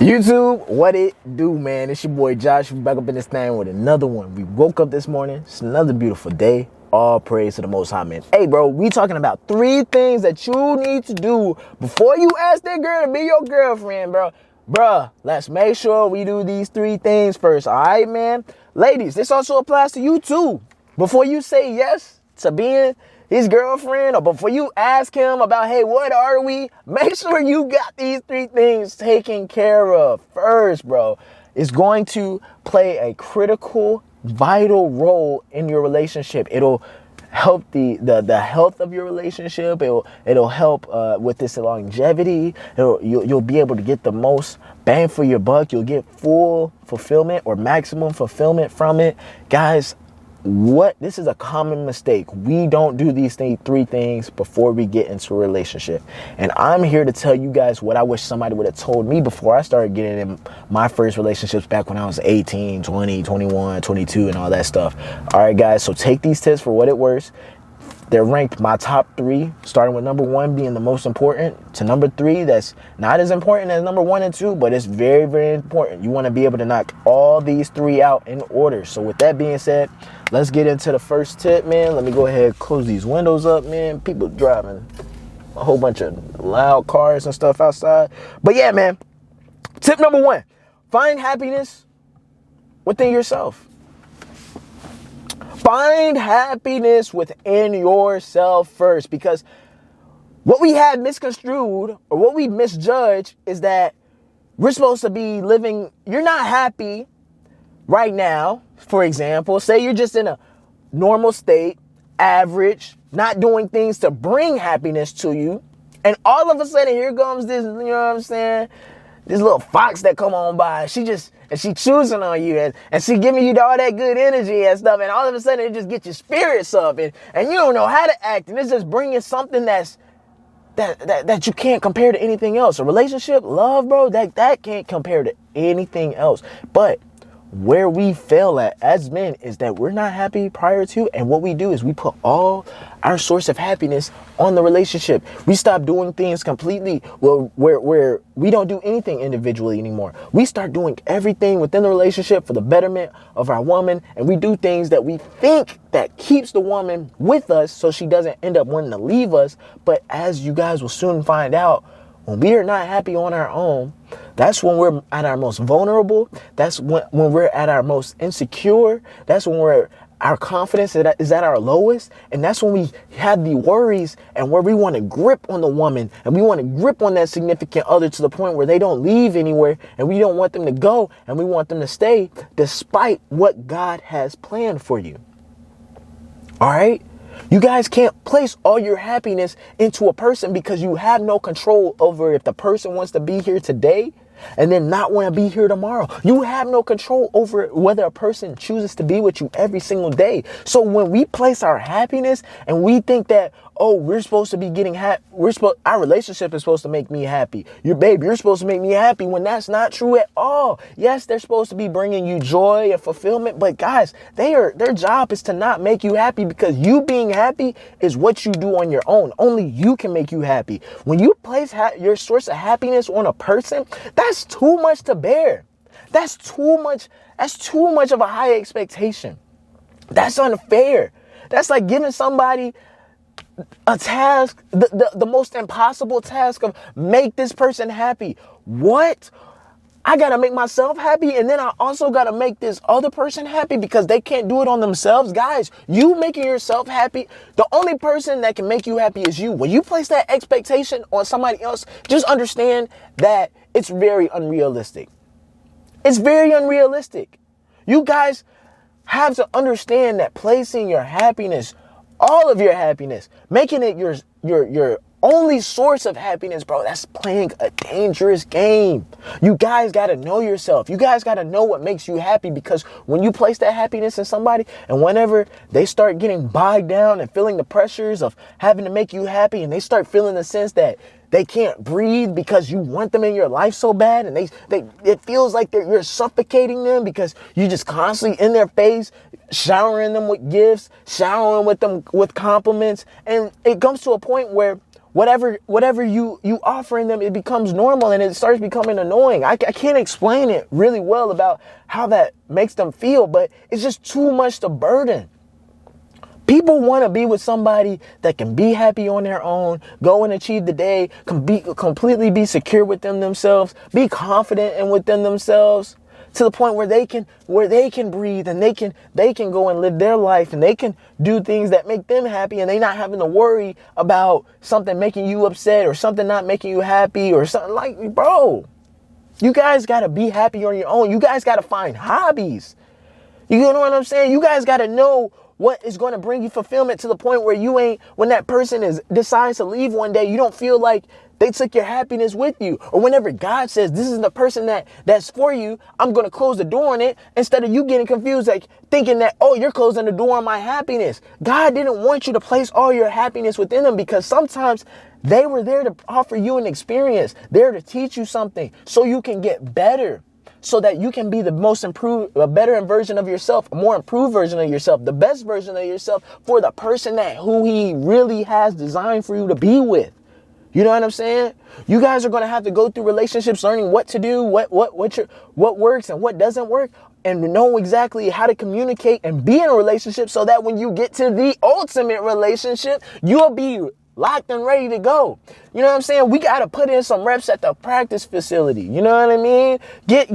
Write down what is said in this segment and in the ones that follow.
YouTube, what it do, man? It's your boy Josh. We back up in this thing with another one. We woke up this morning. It's another beautiful day. All praise to the Most High, man. Hey, bro, we talking about 3 things that you need to do before you ask that girl to be your girlfriend, bro. Bruh, let's make sure we do these 3 things first, all right, man? Ladies, this also applies to you, too. Before you say yes to being his girlfriend, or before you ask him about, hey, what are we? Make sure you got these 3 things taken care of first, bro. It's going to play a critical, vital role in your relationship. It'll help the health of your relationship. It'll help with this longevity. You'll be able to get the most bang for your buck. You'll get full fulfillment or maximum fulfillment from it, guys. This is a common mistake. We don't do these 3 things before we get into a relationship. And I'm here to tell you guys what I wish somebody would have told me before I started getting in my first relationships back when I was 18, 20, 21, 22 and all that stuff. All right, guys, so take these tips for what it worth. They're ranked my top 3, starting with number 1 being the most important to number 3 that's not as important as number 1 and 2, but it's very, very important. You want to be able to knock all these 3 out in order. So with that being said, let's get into the first tip, man. Let me go ahead and close these windows up, man. People driving a whole bunch of loud cars and stuff outside. But yeah, man, tip number 1, find happiness within yourself. Find happiness within yourself first, because what we have misconstrued or what we misjudged is that we're supposed to be living, you're not happy right now. For example, say you're just in a normal state, average, not doing things to bring happiness to you. And all of a sudden, here comes this, you know what I'm saying? This little fox that come on by. She choosing on you and she giving you all that good energy and stuff. And all of a sudden, it just gets your spirits up and you don't know how to act. And it's just bringing something that you can't compare to anything else. A relationship, love, bro, that can't compare to anything else. But where we fail at as men is that we're not happy prior to, and what we do is we put all our source of happiness on the relationship. We stop doing things completely where we don't do anything individually anymore. We start doing everything within the relationship for the betterment of our woman, and we do things that we think that keeps the woman with us so she doesn't end up wanting to leave us. But as you guys will soon find out, when we are not happy on our own, that's when we're at our most vulnerable. That's when we're at our most insecure. That's when our confidence is at our lowest. And that's when we have the worries and where we want to grip on the woman and we want to grip on that significant other to the point where they don't leave anywhere and we don't want them to go and we want them to stay despite what God has planned for you. All right? You guys can't place all your happiness into a person because you have no control over if the person wants to be here today and then not want to be here tomorrow. You have no control over whether a person chooses to be with you every single day. So when we place our happiness and we think that, oh, we're supposed to be getting happy, our relationship is supposed to make me happy. You're supposed to make me happy, when that's not true at all. Yes, they're supposed to be bringing you joy and fulfillment, but guys, their job is to not make you happy, because you being happy is what you do on your own. Only you can make you happy. When you place your source of happiness on a person, that's too much to bear. That's too much of a high expectation. That's unfair. That's like giving somebody a task, the most impossible task of make this person happy. What? I got to make myself happy, and then I also got to make this other person happy because they can't do it on themselves. Guys, you making yourself happy, the only person that can make you happy is you. When you place that expectation on somebody else, just understand that it's very unrealistic. It's very unrealistic. You guys have to understand that placing your happiness, all of your happiness, making it your only source of happiness, bro, that's playing a dangerous game. You guys got to know yourself. You guys got to know what makes you happy, because when you place that happiness in somebody and whenever they start getting bogged down and feeling the pressures of having to make you happy, and they start feeling the sense that they can't breathe because you want them in your life so bad, and it feels like you're suffocating them because you just constantly in their face, showering them with gifts, showering with them with compliments. And it comes to a point where whatever you offering them, it becomes normal and it starts becoming annoying. I can't explain it really well about how that makes them feel, but it's just too much to burden. People want to be with somebody that can be happy on their own, go and achieve the day, completely be secure within themselves, be confident and within themselves, to the point where they can breathe and they can go and live their life and they can do things that make them happy, and they not having to worry about something making you upset or something not making you happy or something. Like, bro, you guys got to be happy on your own. You guys got to find hobbies. You know what I'm saying? You guys got to know what is going to bring you fulfillment, to the point where when that person decides to leave one day, you don't feel like they took your happiness with you. Or whenever God says, this is the person that's for you, I'm going to close the door on it, instead of you getting confused, like thinking that, oh, you're closing the door on my happiness. God didn't want you to place all your happiness within them, because sometimes they were there to offer you an experience, there to teach you something so you can get better, so that you can be the most improved, a better version of yourself, a more improved version of yourself, the best version of yourself for the person who he really has designed for you to be with. You know what I'm saying? You guys are going to have to go through relationships, learning what to do, what works and what doesn't work, and know exactly how to communicate and be in a relationship, so that when you get to the ultimate relationship, you'll be locked and ready to go. You know what I'm saying? We got to put in some reps at the practice facility. You know what I mean? Get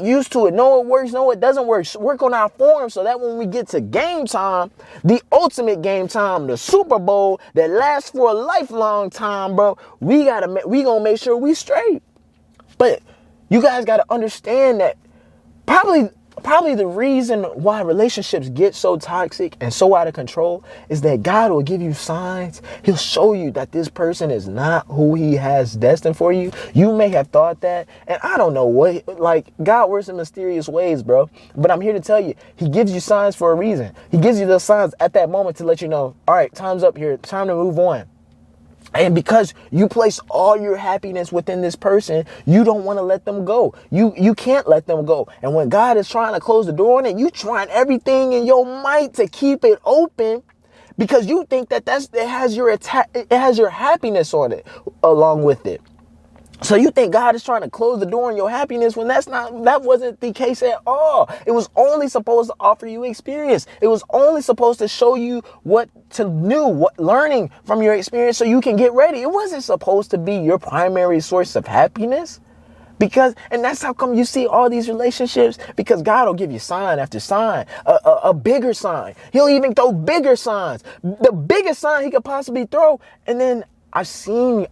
used to it. Know what works, know what doesn't work. Work on our form, so that when we get to game time, the ultimate game time, the Super Bowl that lasts for a lifelong time, bro, we gonna make sure we straight. But you guys got to understand that probably the reason why relationships get so toxic and so out of control is that God will give you signs. He'll show you that this person is not who he has destined for you. You may have thought that, and I don't know what, like, God works in mysterious ways, bro. But I'm here to tell you, he gives you signs for a reason. He gives you those signs at that moment to let you know, all right, time's up here. Time to move on. And because you place all your happiness within this person, you don't want to let them go. You can't let them go. And when God is trying to close the door on it, you trying everything in your might to keep it open, because you think that it has your happiness on it along with it. So you think God is trying to close the door on your happiness, when that wasn't the case at all. It was only supposed to offer you experience. It was only supposed to show you what learning from your experience so you can get ready. It wasn't supposed to be your primary source of happiness. And that's how come you see all these relationships, because God will give you sign after sign, a bigger sign. He'll even throw bigger signs, the biggest sign he could possibly throw. And then I've seen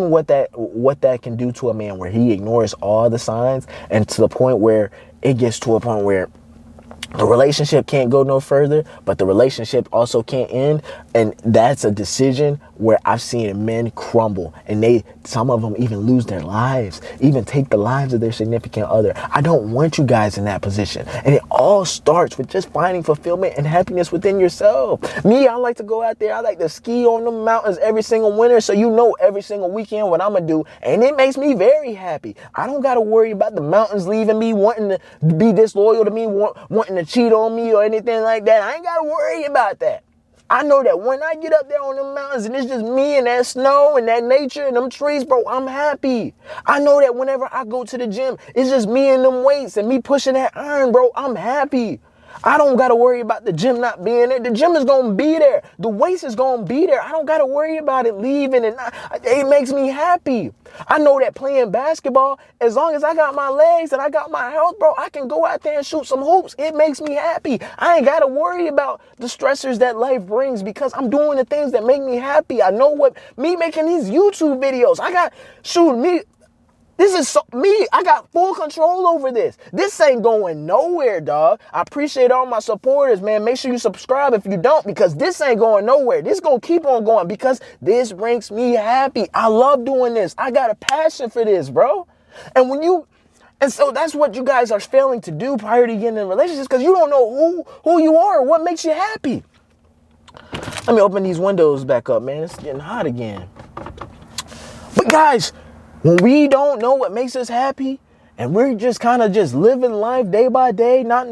what that can do to a man, where he ignores all the signs, and to the point where it gets to a point where the relationship can't go no further, but the relationship also can't end. And that's a decision where I've seen men crumble, and some of them even lose their lives, even take the lives of their significant other. I don't want you guys in that position. And it all starts with just finding fulfillment and happiness within yourself. Me, I like to go out there. I like to ski on the mountains every single winter. So you know every single weekend what I'm going to do. And it makes me very happy. I don't got to worry about the mountains leaving me, wanting to be disloyal to me, wanting to cheat on me or anything like that. I ain't got to worry about that. I know that when I get up there on the mountains and it's just me and that snow and that nature and them trees, bro, I'm happy. I know that whenever I go to the gym, it's just me and them weights and me pushing that iron, bro, I'm happy. I don't got to worry about the gym not being there. The gym is going to be there. The weights is going to be there. I don't got to worry about it leaving. It makes me happy. I know that playing basketball, as long as I got my legs and I got my health, bro, I can go out there and shoot some hoops. It makes me happy. I ain't got to worry about the stressors that life brings, because I'm doing the things that make me happy. I know me making these YouTube videos. This is me. I got full control over this. This ain't going nowhere, dog. I appreciate all my supporters, man. Make sure you subscribe if you don't, because this ain't going nowhere. This going to keep on going, because this makes me happy. I love doing this. I got a passion for this, bro. And so that's what you guys are failing to do prior to getting in relationships, because you don't know who you are or what makes you happy. Let me open these windows back up, man. It's getting hot again. But guys, when we don't know what makes us happy, and we're just kind of just living life day by day, not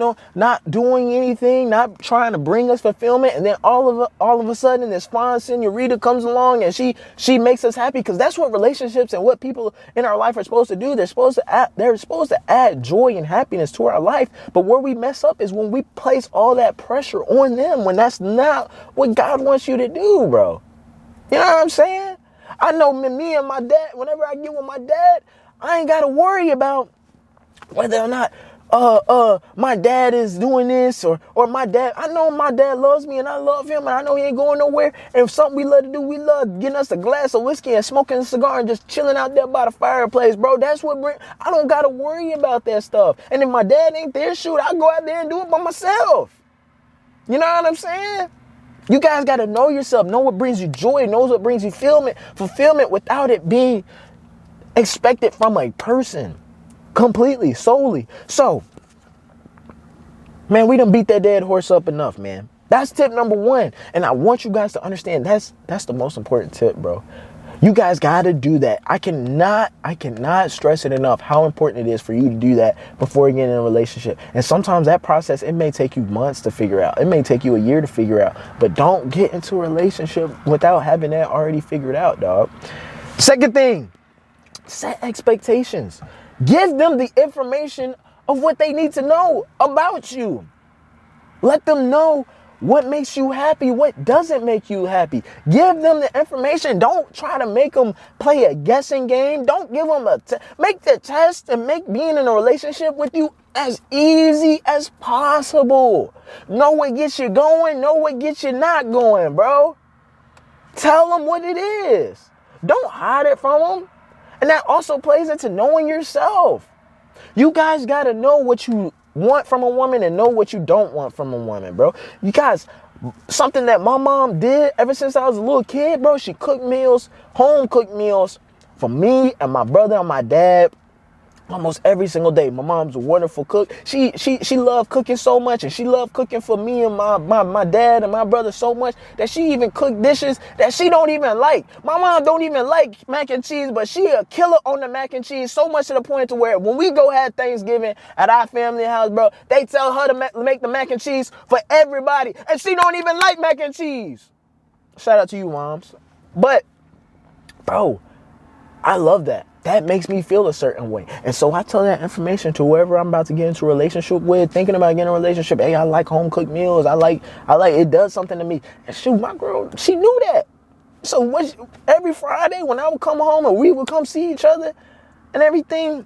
doing anything, not trying to bring us fulfillment, and then all of a sudden this fine senorita comes along and she makes us happy, because that's what relationships and what people in our life are supposed to do. They're supposed to add joy and happiness to our life. But where we mess up is when we place all that pressure on them, when that's not what God wants you to do, bro. You know what I'm saying? I know me and my dad, whenever I get with my dad, I ain't got to worry about whether or not my dad is doing this or my dad. I know my dad loves me and I love him, and I know he ain't going nowhere. And if something we love to do, we love getting us a glass of whiskey and smoking a cigar and just chilling out there by the fireplace, bro. That's what I don't got to worry about that stuff. And if my dad ain't there, shoot, I go out there and do it by myself. You know what I'm saying? You guys got to know yourself, know what brings you joy, know what brings you fulfillment without it being expected from a person. Completely, solely. So, man, we done beat that dead horse up enough, man. That's tip number 1. And I want you guys to understand that's the most important tip, bro. You guys got to do that. I cannot stress it enough how important it is for you to do that before you get in a relationship. And sometimes that process, it may take you months to figure out. It may take you a year to figure out. But don't get into a relationship without having that already figured out, dog. Second thing, set expectations. Give them the information of what they need to know about you. Let them know what makes you happy, what doesn't make you happy. Give them the information. Don't try to make them play a guessing game. Don't give them make the test and make being in a relationship with you as easy as possible. Know what gets you going, know what gets you not going, bro. Tell them what it is. Don't hide it from them. And that also plays into knowing yourself. You guys got to know what you want from a woman and know what you don't want from a woman, bro. You guys, something that my mom did ever since I was a little kid, bro, she cooked meals, home cooked meals for me and my brother and my dad almost every single day. My mom's a wonderful cook. She loved cooking so much, and she loved cooking for me and my dad and my brother so much that she even cooked dishes that she don't even like. My mom don't even like mac and cheese, but she a killer on the mac and cheese, so much to the point to where when we go have Thanksgiving at our family house, bro, they tell her to make the mac and cheese for everybody, and she don't even like mac and cheese. Shout out to you, moms. But, bro, I love that. That makes me feel a certain way. And so I tell that information to whoever I'm about to get into a relationship with, thinking about getting a relationship. Hey, I like home cooked meals. I like it does something to me. And shoot, my girl, she knew that. So every Friday when I would come home and we would come see each other and everything,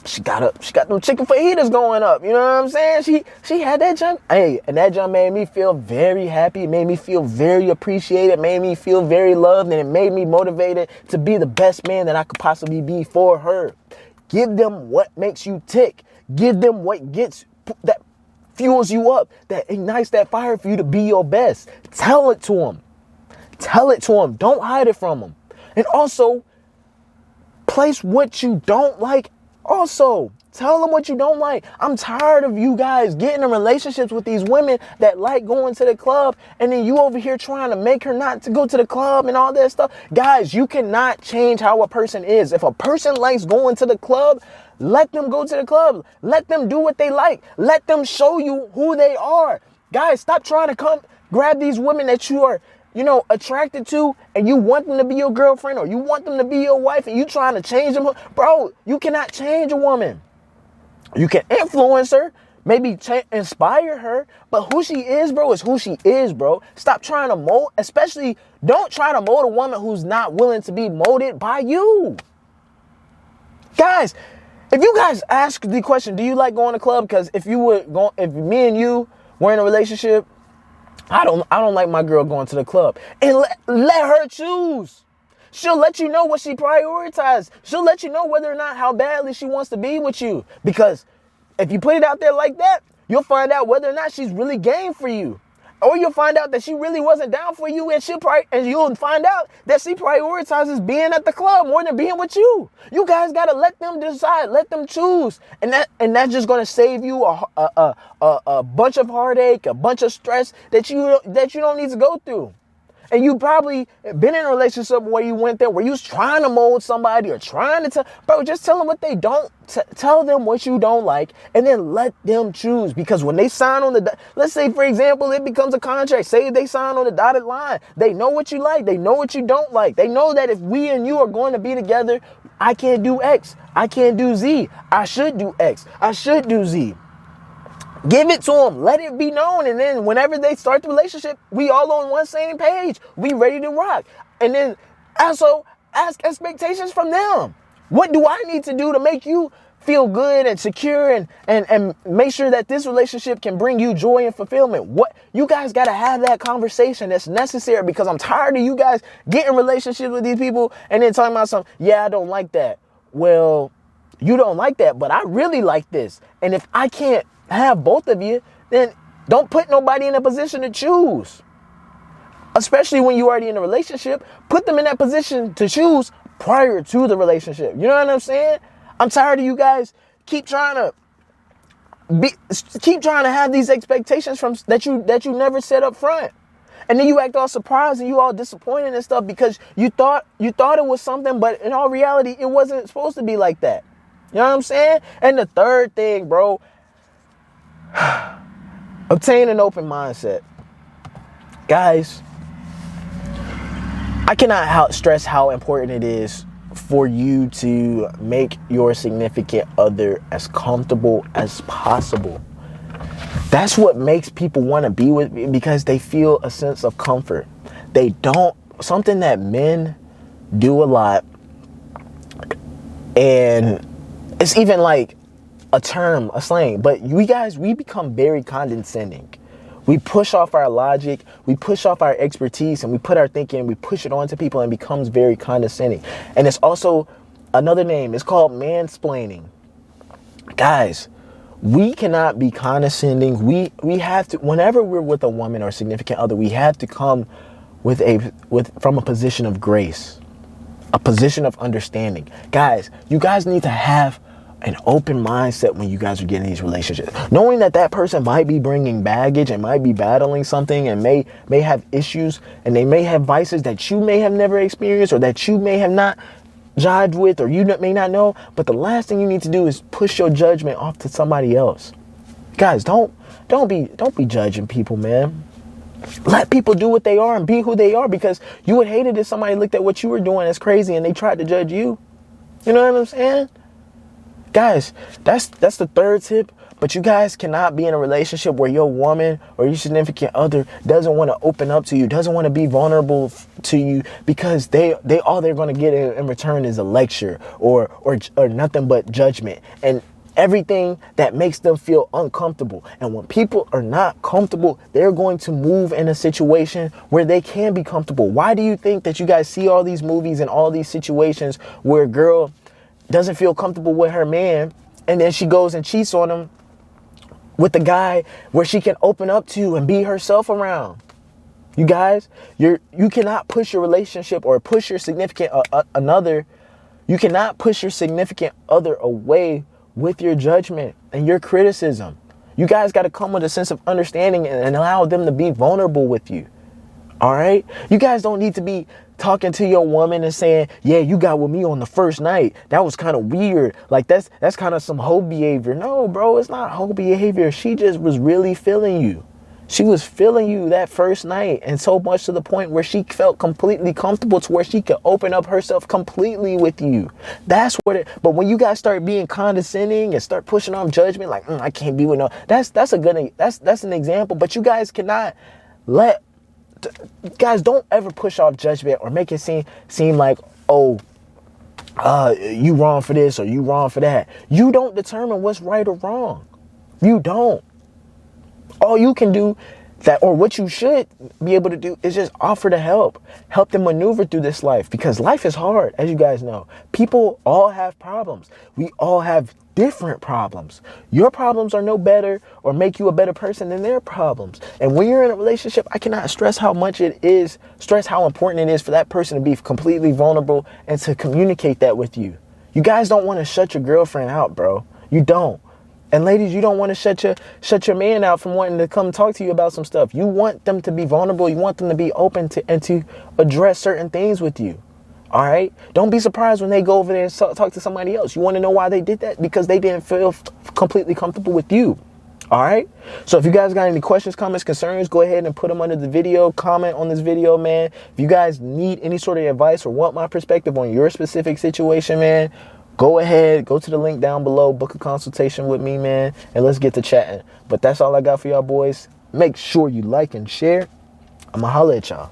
she got them chicken fajitas going up. You know what I'm saying? She had that junk. Hey, and that junk made me feel very happy. It made me feel very appreciated. Made me feel very loved. And it made me motivated to be the best man that I could possibly be for her. Give them what makes you tick. Give them what that fuels you up, that ignites that fire for you to be your best. Tell it to them. Tell it to them. Don't hide it from them. And also, place what you don't like. Also, tell them what you don't like. I'm tired of you guys getting in relationships with these women that like going to the club, and then you over here trying to make her not to go to the club and all that stuff. Guys, you cannot change how a person is. If a person likes going to the club, let them go to the club. Let them do what they like. Let them show you who they are. Guys, stop trying to come grab these women that you are attracted to, and you want them to be your girlfriend or you want them to be your wife, and you trying to change them. Bro, you cannot change a woman. You can influence her, maybe inspire her, but who she is, bro, is who she is, bro. Stop trying to mold, especially don't try to mold a woman who's not willing to be molded by you. Guys, if you guys ask the question, do you like going to the club? Because if me and you were in a relationship, I don't like my girl going to the club. And let her choose. She'll let you know what she prioritizes. She'll let you know whether or not how badly she wants to be with you. Because if you put it out there like that, you'll find out whether or not she's really game for you. Or you'll find out that she really wasn't down for you, and you'll find out that she prioritizes being at the club more than being with you. You guys gotta let them decide, let them choose, and that's just gonna save you a bunch of heartache, a bunch of stress that you don't need to go through. And you probably been in a relationship where you went there, where you was trying to mold somebody or trying to tell, bro, just tell them what they don't, tell them what you don't like, and then let them choose. Because when they sign on let's say, for example, it becomes a contract. Say they sign on the dotted line. They know what you like. They know what you don't like. They know that if we and you are going to be together, I can't do X. I can't do Z. I should do X. I should do Z. Give it to them. Let it be known. And then whenever they start the relationship, we all on one same page. We ready to rock. And then also ask expectations from them. What do I need to do to make you feel good and secure and make sure that this relationship can bring you joy and fulfillment? What you guys got to have that conversation that's necessary, because I'm tired of you guys getting relationships with these people and then talking about something. Yeah, I don't like that. Well, you don't like that, but I really like this. And if I can't have both of you, then don't put nobody in a position to choose. Especially when you're already in a relationship, put them in that position to choose prior to the relationship. You know what I'm saying? I'm tired of you guys keep trying to have these expectations from that you never set up front. And then you act all surprised and you all disappointed and stuff because you thought it was something, but in all reality, it wasn't supposed to be like that. You know what I'm saying? And the third thing, bro, obtain an open mindset. Guys, I cannot stress how important it is for you to make your significant other as comfortable as possible. That's what makes people want to be with me, because they feel a sense of comfort. They don't, something that men do a lot, and it's even like a term, a slang, but we become very condescending. We push off our logic, we push off our expertise, and we put our thinking, we push it onto people, and it becomes very condescending. And it's also another name, it's called mansplaining. Guys, we cannot be condescending. We have to, whenever we're with a woman or significant other, we have to come from a position of grace, a position of understanding. Guys, you guys need to have an open mindset when you guys are getting these relationships, knowing that person might be bringing baggage and might be battling something and may have issues, and they may have vices that you may have never experienced or that you may have not jived with, or you may not know. But the last thing you need to do is push your judgment off to somebody else. Guys, don't be judging people, man. Let people do what they are and be who they are, because you would hate it if somebody looked at what you were doing as crazy and they tried to judge you. You know what I'm saying? Guys, that's the third tip. But you guys cannot be in a relationship where your woman or your significant other doesn't want to open up to you, doesn't want to be vulnerable to you, because they all they're going to get in return is a lecture or nothing but judgment and everything that makes them feel uncomfortable. And when people are not comfortable, they're going to move in a situation where they can be comfortable. Why do you think that you guys see all these movies and all these situations where a girl doesn't feel comfortable with her man, and then she goes and cheats on him with the guy where she can open up to and be herself around? You guys, you cannot push your relationship or push your significant another. You cannot push your significant other away with your judgment and your criticism. You guys got to come with a sense of understanding and allow them to be vulnerable with you. All right? You guys don't need to be talking to your woman and saying, yeah, you got with me on the first night. That was kind of weird. Like that's kind of some hoe behavior. No, bro, it's not hoe behavior. She just was really feeling you. She was feeling you that first night, and so much to the point where she felt completely comfortable to where she could open up herself completely with you. That's what it, but when you guys start being condescending and start pushing off judgment, like, I can't be with no, that's an example, but you guys cannot guys, don't ever push off judgment or make it seem like, oh, you wrong for this or you wrong for that. You don't determine what's right or wrong. You don't. All you can do or what you should be able to do is just offer to help them maneuver through this life, because life is hard, as you guys know. People all have problems. We all have different problems. Your problems are no better or make you a better person than their problems. And when you're in a relationship, I cannot stress how important it is for that person to be completely vulnerable and to communicate that with you. You guys don't want to shut your girlfriend out, bro. You don't. And ladies, you don't want to shut your man out from wanting to come talk to you about some stuff. You want them to be vulnerable. You want them to be open to and to address certain things with you. All right? Don't be surprised when they go over there and talk to somebody else. You want to know why they did that? Because they didn't feel completely comfortable with you. All right? So if you guys got any questions, comments, concerns, go ahead and put them under the video. Comment on this video, man. If you guys need any sort of advice or want my perspective on your specific situation, man, go ahead, go to the link down below, book a consultation with me, man, and let's get to chatting. But that's all I got for y'all boys. Make sure you like and share. I'ma holla at y'all.